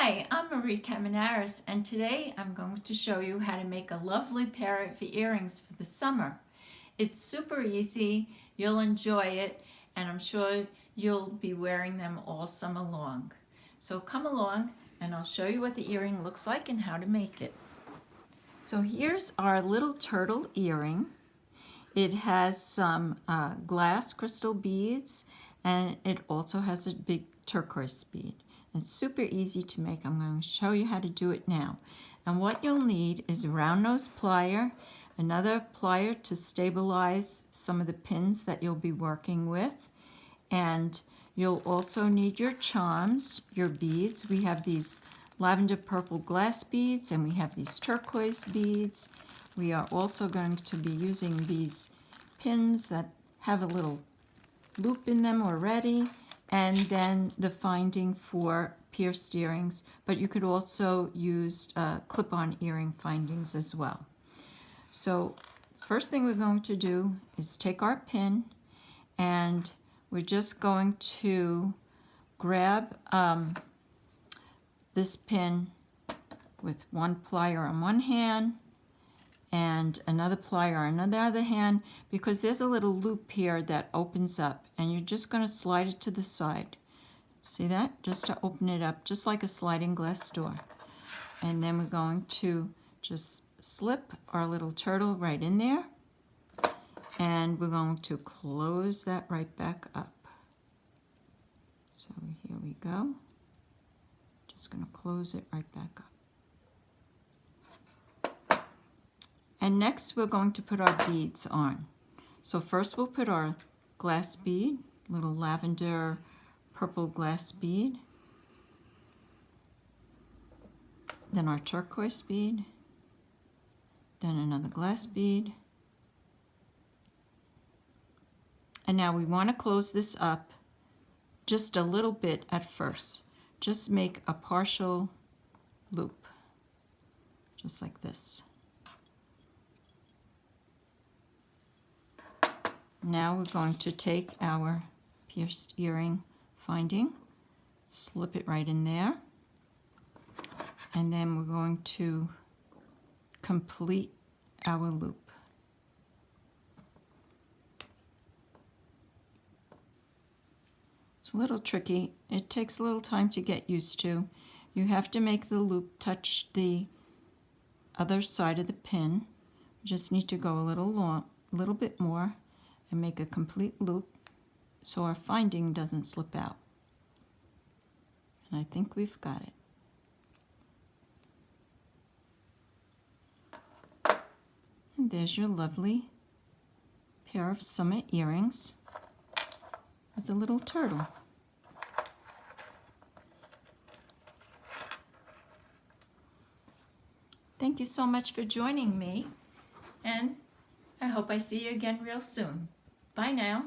Hi, I'm Marie Camenares, and today I'm going to show you how to make a lovely pair of earrings for the summer. It's super easy, you'll enjoy it, and I'm sure you'll be wearing them all summer long. So come along and I'll show you what the earring looks like and how to make it. So here's our little turtle earring. It has some glass crystal beads, and it also has a big turquoise bead. It's super easy to make. I'm going to show you how to do it now. And what you'll need is a round nose plier, another plier to stabilize some of the pins that you'll be working with, and you'll also need your charms, your beads. We have these lavender purple glass beads, and we have these turquoise beads. We are also going to be using these pins that have a little loop in them already, and then the finding for pierced earrings, but you could also use clip-on earring findings as well. So first thing we're going to do is take our pin, and we're just going to grab this pin with one plier on one hand and another plier on the other hand, because there's a little loop here that opens up, and you're just going to slide it to the side. See that? Just to open it up, just like a sliding glass door. And then we're going to just slip our little turtle right in there, and we're going to close that right back up. So here we go. Just going to close it right back up. And next we're going to put our beads on. So first we'll put our glass bead, little lavender purple glass bead, then our turquoise bead, then another glass bead. And now we want to close this up just a little bit at first. Just make a partial loop, just like this. Now we're going to take our pierced earring finding, slip it right in there, and then we're going to complete our loop. It's a little tricky. It takes a little time to get used to. You have to make the loop touch the other side of the pin. You just need to go a little bit more and make a complete loop so our finding doesn't slip out. And I think we've got it. And there's your lovely pair of summer earrings with a little turtle. Thank you so much for joining me, and I hope I see you again real soon. Bye now.